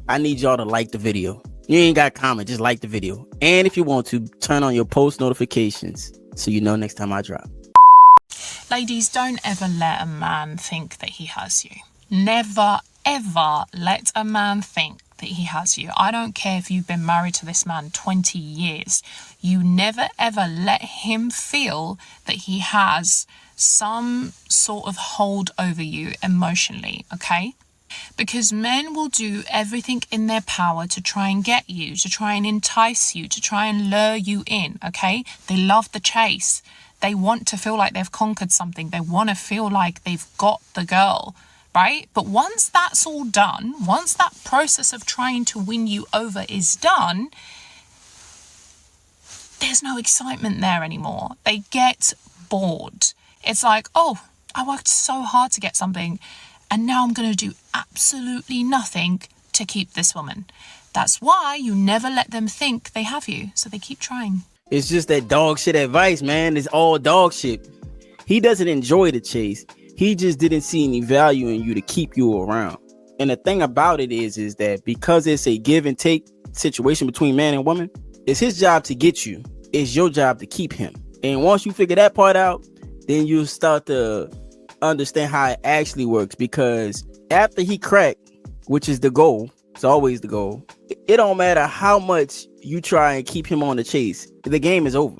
I need y'all to like the video. You ain't got to comment, just like the video. And if you want to, turn on your post notifications so you know next time I drop. Ladies, don't ever let a man think that he has you. Never, ever let a man think that he has you. I don't care if you've been married to this man 20 years. You never, ever let him feel that he has some sort of hold over you emotionally, okay? Because men will do everything in their power to try and get you, to try and entice you, to try and lure you in, okay? They love the chase. They want to feel like they've conquered something. They want to feel like they've got the girl, right? But once that's all done, once that process of trying to win you over is done, there's no excitement there anymore. They get bored. It's like, oh, I worked so hard to get something, and now I'm going to do absolutely nothing to keep this woman. That's why you never let them think they have you. So they keep trying. It's just that dog shit advice, man. It's all dog shit. He doesn't enjoy the chase. He just didn't see any value in you to keep you around. And the thing about it is that because it's a give and take situation between man and woman, it's his job to get you. It's your job to keep him. And once you figure that part out, then you start to understand how it actually works. Because after he cracked, which is the goal, it's always the goal, it don't matter how much you try and keep him on the chase, the game is over.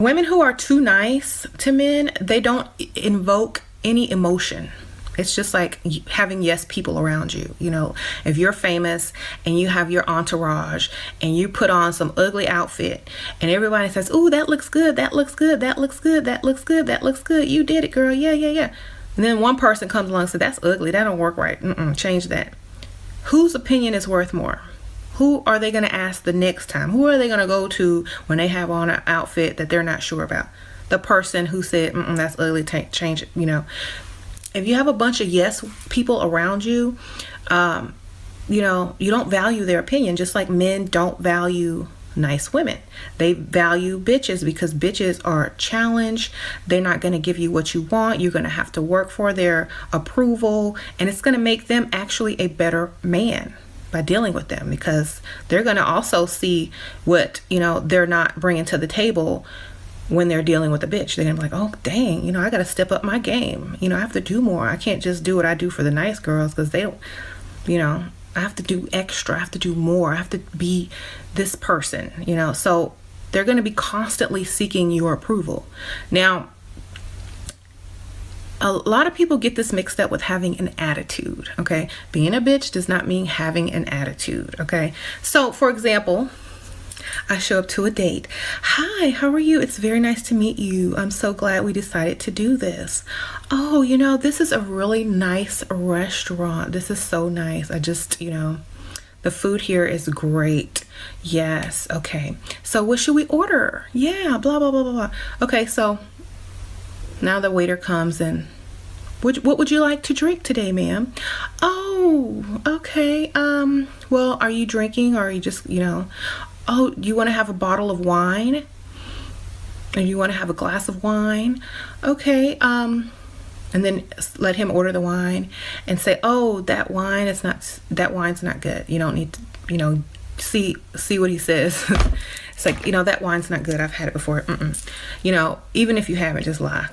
Women who are too nice to men, they don't invoke any emotion. It's just like having yes people around you. You know, if you're famous and you have your entourage and you put on some ugly outfit and everybody says, "Ooh, that looks good, that looks good, that looks good, that looks good, that looks good. You did it, girl. Yeah, yeah, yeah." And then one person comes along and says, "That's ugly. That don't work right. Change that." Whose opinion is worth more? Who are they going to ask the next time? Who are they going to go to when they have on an outfit that they're not sure about? The person who said, "That's ugly, change it." You know, if you have a bunch of yes people around you, you know, you don't value their opinion, just like men don't value nice women. They value bitches because bitches are challenged. They're not going to give you what you want. You're going to have to work for their approval, and it's going to make them actually a better man by dealing with them, because they're going to also see what, you know, they're not bringing to the table when they're dealing with a bitch. They're going to be like, "Oh, dang, you know, I got to step up my game. You know, I have to do more. I can't just do what I do for the nice girls because they don't, you know, I have to do extra. I have to do more. I have to be this person, you know." So they're going to be constantly seeking your approval. Now, a lot of people get this mixed up with having an attitude, okay? Being a bitch does not mean having an attitude, okay? So, for example, I show up to a date. "Hi, how are you? It's very nice to meet you. I'm so glad we decided to do this. Oh, you know, this is a really nice restaurant. This is so nice. I just, you know, the food here is great. Yes, okay. So what should we order? Yeah, blah, blah, blah, blah, blah." Okay, so now the waiter comes and, what would you like to drink today, ma'am?" "Oh, okay. Well, are you drinking, or are you just, you know, oh, you want to have a bottle of wine? And you want to have a glass of wine? Okay. And then let him order the wine and say, "Oh, that wine's not good. You don't need to, you know, see what he says." It's like, you know, "That wine's not good. I've had it before. You know, even if you haven't, just lie."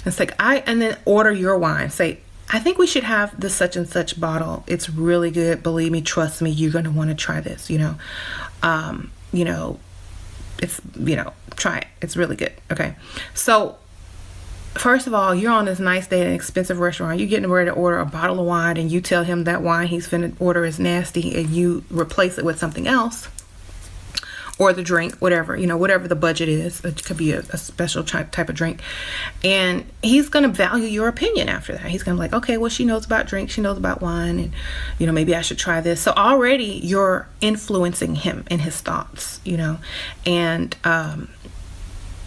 It's like, and then order your wine. Say, "I think we should have this such and such bottle. It's really good. Believe me, trust me, you're going to want to try this, you know. You know, it's, you know, try it. It's really good." Okay. So first of all, you're on this nice day at an expensive restaurant. You're getting ready to order a bottle of wine, and you tell him that wine he's finna order is nasty, and you replace it with something else, or the drink, whatever, you know, whatever the budget is. It could be a special type of drink. And he's going to value your opinion after that. He's going to be like, "Okay, well, she knows about drinks. She knows about wine. And, you know, maybe I should try this." So already you're influencing him in his thoughts, you know, and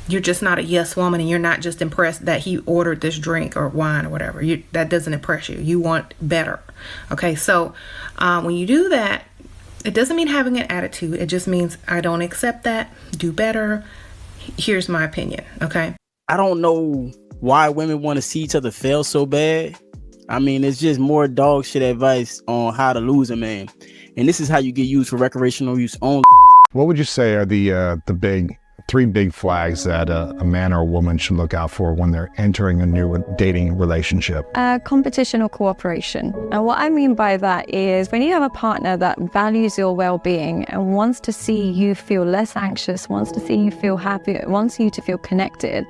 you're just not a yes woman, and you're not just impressed that he ordered this drink or wine or whatever. That doesn't impress you. You want better. Okay, so when you do that, it doesn't mean having an attitude. It just means, "I don't accept that. Do better. Here's my opinion." Okay. I don't know why women want to see each other fail so bad. I mean, it's just more dog shit advice on how to lose a man. and this is how you get used for recreational use only. What would you say are the three big flags that a man or a woman should look out for when they're entering a new dating relationship? Competition or cooperation. And what I mean by that is when you have a partner that values your well-being and wants to see you feel less anxious, wants to see you feel happy, wants you to feel connected,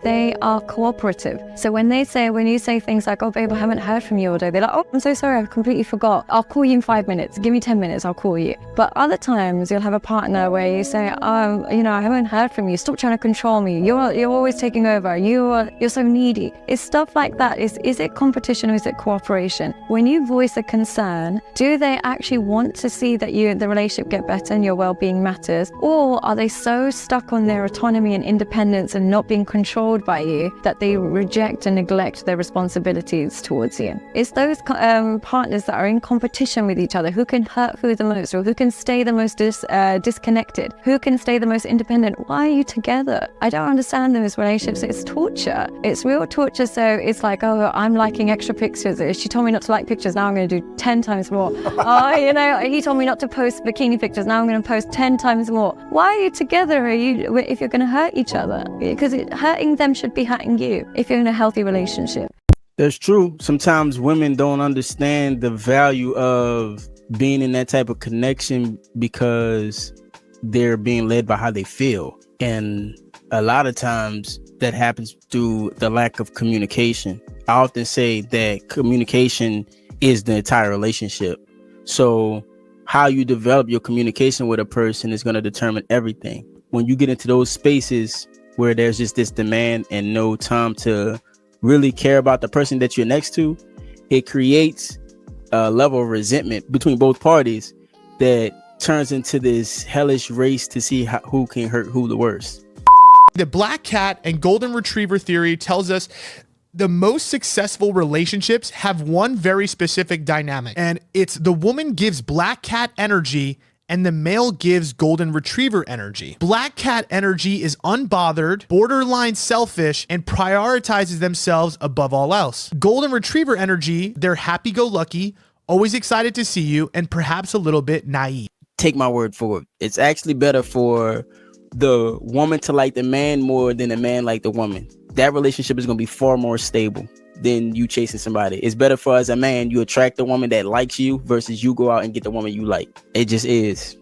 they are cooperative. So when you say things like, oh babe, I haven't heard from you all day, they're like, oh, I'm so sorry, I completely forgot. I'll call you in 5 minutes. Give me 10 minutes, I'll call you. But other times you'll have a partner where you say, I haven't heard from you. Stop trying to control me. You're always taking over. You're so needy. It's stuff like that. Is it competition or is it cooperation? When you voice a concern, do they actually want to see that the relationship get better and your well-being matters? Or are they so stuck on their autonomy and independence and not being controlled by you that they reject and neglect their responsibilities towards you? It's those partners that are in competition with each other who can hurt who the most, or who can stay the most disconnected, who can stay the most independent. Why are you together? I don't understand those relationships. It's torture. It's real torture. So it's like, oh, I'm liking extra pictures. She told me not to like pictures. Now I'm going to do 10 times more. He told me not to post bikini pictures. Now I'm going to post 10 times more. Why are you together? If you're going to hurt each other? Because hurting them should be hurting you if you're in a healthy relationship. That's true. Sometimes women don't understand the value of being in that type of connection because they're being led by how they feel. And a lot of times that happens through the lack of communication. I often say that communication is the entire relationship. So how you develop your communication with a person is going to determine everything. When you get into those spaces where there's just this demand and no time to really care about the person that you're next to, it creates a level of resentment between both parties that turns into this hellish race to see who can hurt who the worst. The black cat and golden retriever theory tells us the most successful relationships have one very specific dynamic, and it's the woman gives black cat energy and the male gives golden retriever energy. Black cat energy is unbothered, borderline selfish, and prioritizes themselves above all else. Golden retriever energy, they're happy-go-lucky, always excited to see you, and perhaps a little bit naive. Take my word for it. It's actually better for the woman to like the man more than the man like the woman. That relationship is going to be far more stable than you chasing somebody. It's better for as a man, you attract the woman that likes you versus you go out and get the woman you like. It just is.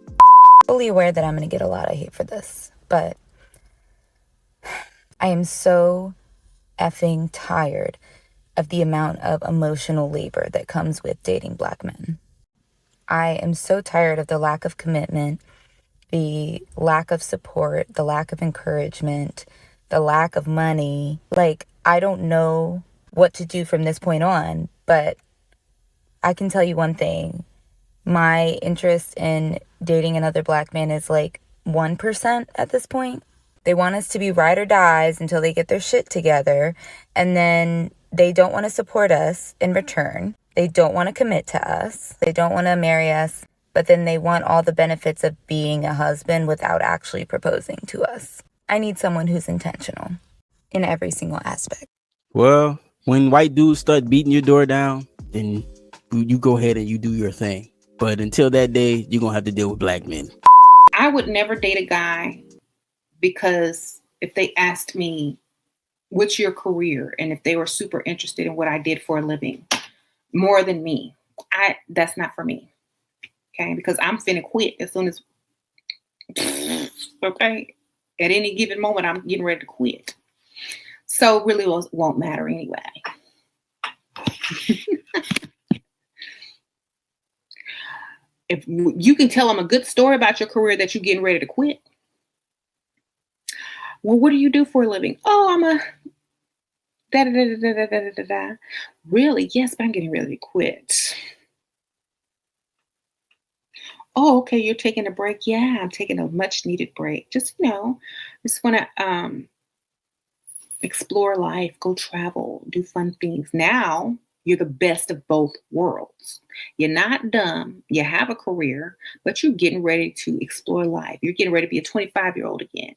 Fully aware that I'm going to get a lot of hate for this, but I am so effing tired of the amount of emotional labor that comes with dating black men. I am so tired of the lack of commitment, the lack of support, the lack of encouragement, the lack of money. Like, I don't know what to do from this point on, but I can tell you one thing. My interest in dating another black man is like 1% at this point. They want us to be ride or dies until they get their shit together, and then they don't want to support us in return. They don't want to commit to us. They don't want to marry us, but then they want all the benefits of being a husband without actually proposing to us. I need someone who's intentional in every single aspect. Well, when white dudes start beating your door down, then you go ahead and you do your thing. But until that day, you're going to have to deal with black men. I would never date a guy because if they asked me, what's your career? And if they were super interested in what I did for a living, more than me, that's not for me. Okay, because I'm finna quit as soon as, okay, at any given moment, I'm getting ready to quit. So it really won't matter anyway. If you can tell them a good story about your career that you're getting ready to quit. Well, what do you do for a living? Oh, I'm a da-da-da-da-da-da-da-da. Really? Yes, but I'm getting ready to quit. Oh, okay, you're taking a break. Yeah, I'm taking a much needed break. Just want to explore life, go travel, do fun things. Now you're the best of both worlds. You're not dumb. You have a career, but you're getting ready to explore life. You're getting ready to be a 25-year-old again.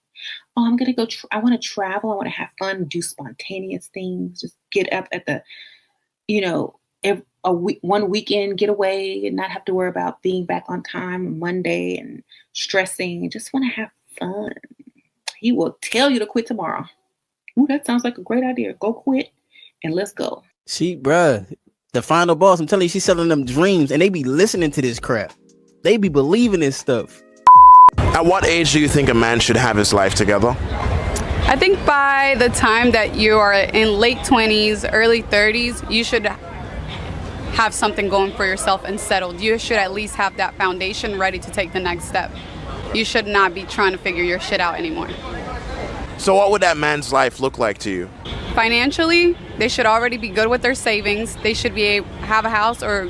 Oh, I'm going to go. I want to travel. I want to have fun, do spontaneous things. Just get up at the, one weekend getaway and not have to worry about being back on time on Monday and stressing and just want to have fun. He will tell you to quit tomorrow. Ooh, that sounds like a great idea. Go quit and let's go. Bruh, the final boss, I'm telling you, she's selling them dreams and they be listening to this crap. They be believing this stuff. At what age do you think a man should have his life together? I think by the time that you are in late 20s, early 30s, you should have something going for yourself and settled. You should at least have that foundation ready to take the next step. You should not be trying to figure your shit out anymore. So what would that man's life look like to you? Financially, they should already be good with their savings. They should have a house or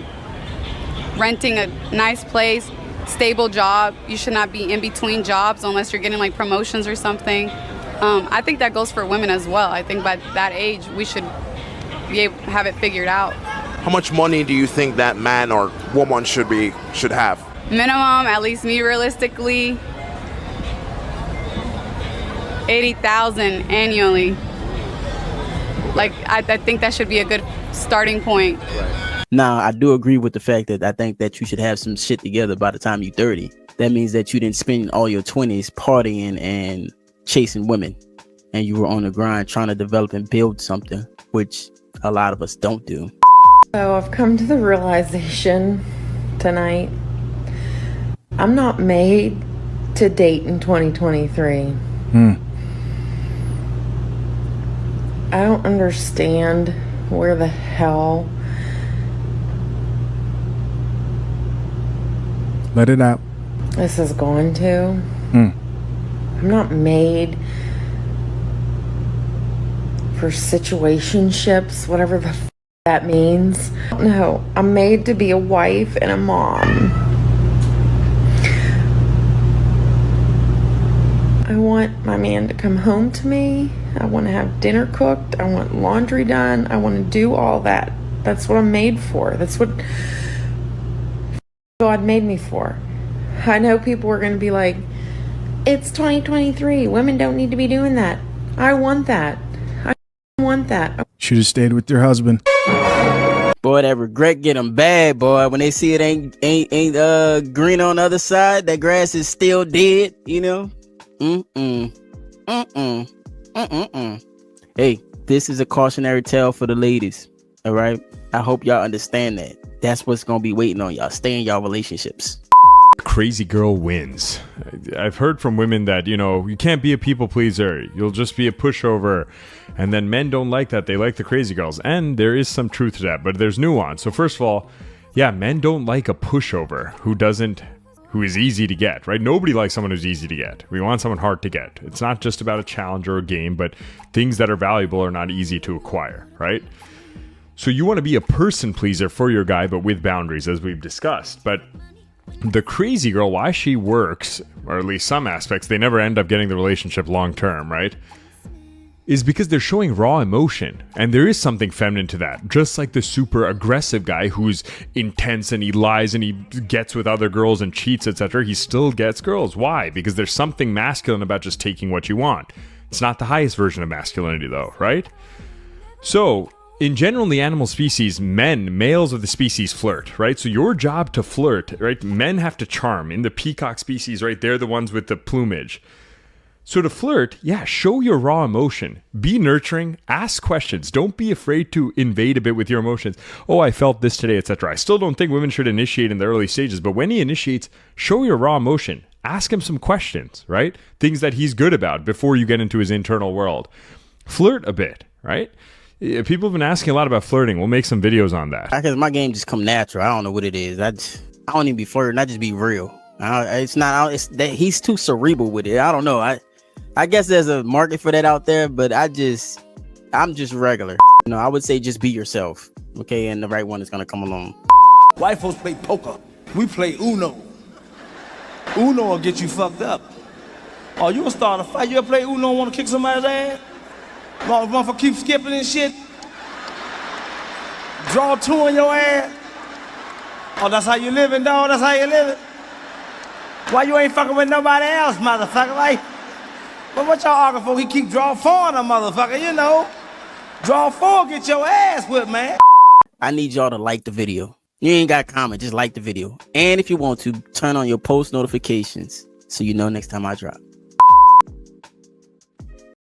renting a nice place, stable job. You should not be in between jobs unless you're getting like promotions or something. I think that goes for women as well. I think by that age, we should be able to have it figured out. How much money do you think that man or woman should have? Minimum, at least me realistically, $80,000 annually. Like, I think that should be a good starting point. Now, I do agree with the fact that I think that you should have some shit together by the time you're 30. That means that you didn't spend all your 20s partying and chasing women, and you were on the grind trying to develop and build something, which a lot of us don't do. So I've come to the realization tonight, I'm not made to date in 2023. I don't understand where the hell. Let it out. This is going to. I'm not made for situationships, whatever the that means. No, I'm made to be a wife and a mom. I want my man to come home to me. I want to have dinner cooked. I want laundry done. I want to do all that. That's what I'm made for. That's what God made me for. I know people are going to be like, it's 2023. Women don't need to be doing that. I want that. I want that. Should have stayed with your husband. Boy, that regret get them bad, boy. When they see it ain't green on the other side, that grass is still dead, you know? Hey, this is a cautionary tale for the ladies, all right? I hope y'all understand that. That's what's going to be waiting on y'all. Stay in y'all relationships. Crazy girl wins. I've heard from women that, you can't be a people pleaser. You'll just be a pushover. And then men don't like that. They like the crazy girls. And there is some truth to that, but there's nuance. So first of all, yeah, men don't like a pushover who is easy to get, right? Nobody likes someone who's easy to get. We want someone hard to get. It's not just about a challenge or a game, but things that are valuable are not easy to acquire, right? So you want to be a person pleaser for your guy, but with boundaries, as we've discussed. But the crazy girl, why she works, or at least some aspects, they never end up getting the relationship long term, right? Is because they're showing raw emotion. And there is something feminine to that. Just like the super aggressive guy who's intense and he lies and he gets with other girls and cheats, etc. He still gets girls. Why? Because there's something masculine about just taking what you want. It's not the highest version of masculinity though, right? So, in general, in the animal species, males of the species flirt, right? So your job to flirt, right? Men have to charm. In the peacock species, right? They're the ones with the plumage. So to flirt, yeah, show your raw emotion. Be nurturing. Ask questions. Don't be afraid to invade a bit with your emotions. Oh, I felt this today, etc. I still don't think women should initiate in the early stages, but when he initiates, show your raw emotion. Ask him some questions, right? Things that he's good about before you get into his internal world. Flirt a bit, right? People have been asking a lot about flirting. We'll make some videos on that. Because my game just come natural. I don't know what it is. I don't even be flirting. I just be real. It's that he's too cerebral with it. I don't know. I guess there's a market for that out there, but I'm just regular. I would say just be yourself, okay? And the right one is gonna come along. White folks play poker. We play Uno. Uno will get you fucked up. Oh, you gonna start a fight? You ever play Uno and want to kick somebody's ass? Motherfucker keep skipping and shit. Draw two on your ass. Oh, that's how you living, dog? That's how you living? Why you ain't fucking with nobody else, motherfucker? Like, but what y'all arguing for? He keep draw four on a motherfucker, Draw four, get your ass whipped, man. I need y'all to like the video. You ain't got to comment, just like the video. And if you want to, turn on your post notifications so you know next time I drop.